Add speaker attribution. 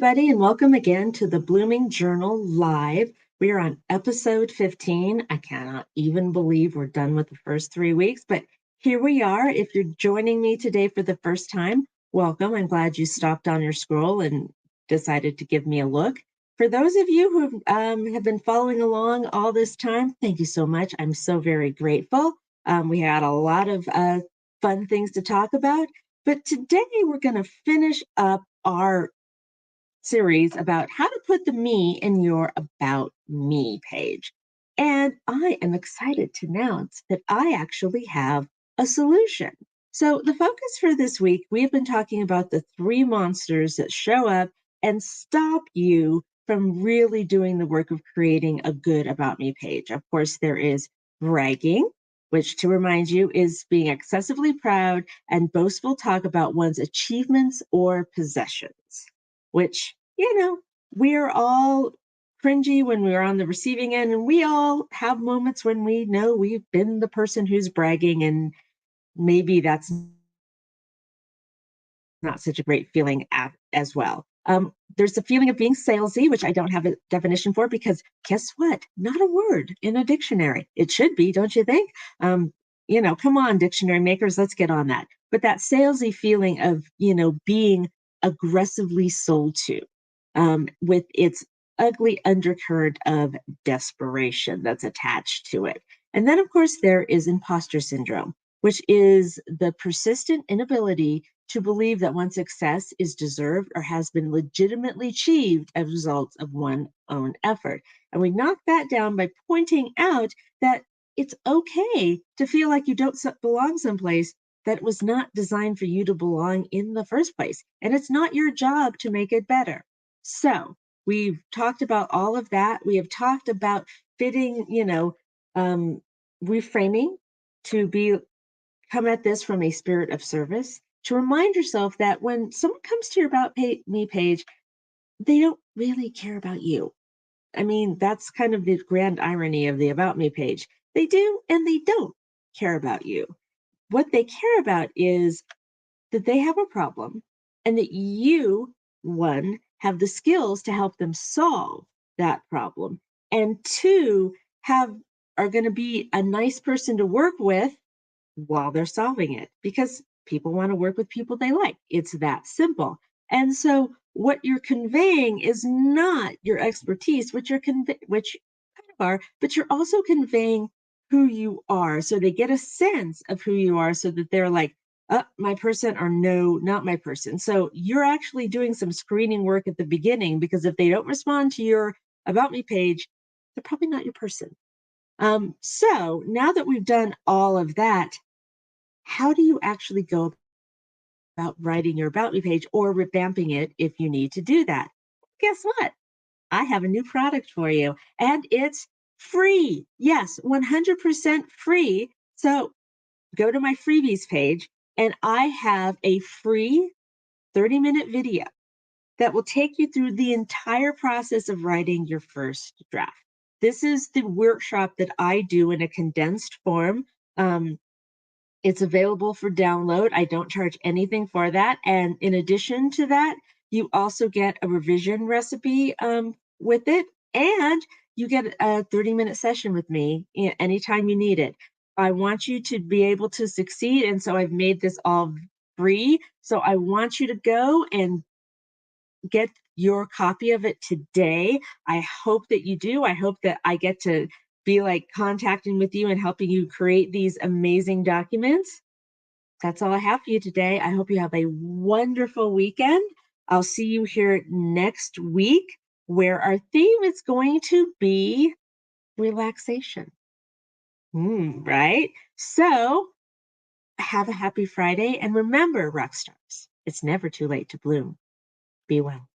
Speaker 1: everybody, and welcome again to the Blooming Journal Live. We are on episode 15. I cannot even believe we're done with the first 3 weeks, but here we are. If you're joining me today for the first time, welcome. I'm glad you stopped on your scroll and decided to give me a look. For those of you who have been following along all this time, thank you so much. I'm so very grateful. We had a lot of fun things to talk about, but today we're going to finish up our series about how to put the me in your About Me page. And I am excited to announce that I actually have a solution. So, the focus for this week, we have been talking about the three monsters that show up and stop you from really doing the work of creating a good About Me page. Of course, there is bragging, which, to remind you, is being excessively proud and boastful talk about one's achievements or possessions, which, we're all cringy when we're on the receiving end, and we all have moments when we know we've been the person who's bragging, and maybe that's not such a great feeling as well. There's the feeling of being salesy, which I don't have a definition for because guess what? Not a word in a dictionary. It should be, don't you think? Come on, dictionary makers, let's get on that. But that salesy feeling of, being aggressively sold to, with its ugly undercurrent of desperation that's attached to it. And then, of course, there is imposter syndrome, which is the persistent inability to believe that one's success is deserved or has been legitimately achieved as a result of one's own effort. And we knock that down by pointing out that it's okay to feel like you don't belong someplace that was not designed for you to belong in the first place. And it's not your job to make it better. So we've talked about all of that. We have talked about fitting, reframing to come at this from a spirit of service, to remind yourself that when someone comes to your About Me page, they don't really care about you. I mean, that's kind of the grand irony of the About Me page. They do and they don't care about you. What they care about is that they have a problem and that you, one, have the skills to help them solve that problem. And two, are going to be a nice person to work with while they're solving it because people want to work with people they like. It's that simple. And so what you're conveying is not your expertise, which kind of are, but you're also conveying who you are. So they get a sense of who you are so that they're like, my person, or no, not my person. So you're actually doing some screening work at the beginning because if they don't respond to your About Me page, they're probably not your person. So now that we've done all of that, how do you actually go about writing your About Me page or revamping it if you need to do that? Guess what? I have a new product for you, and it's free. Yes, 100% free. So go to my freebies page, and I have a free 30-minute video that will take you through the entire process of writing your first draft. This is the workshop that I do in a condensed form. It's available for download. I don't charge anything for that. And in addition to that, you also get a revision recipe with it. And you get a 30-minute session with me anytime you need it. I want you to be able to succeed. And so I've made this all free. So I want you to go and get your copy of it today. I hope that you do. I hope that I get to be like contacting with you and helping you create these amazing documents. That's all I have for you today. I hope you have a wonderful weekend. I'll see you here next week where our theme is going to be relaxation. Right? So have a happy Friday. And remember, rock stars, it's never too late to bloom. Be well.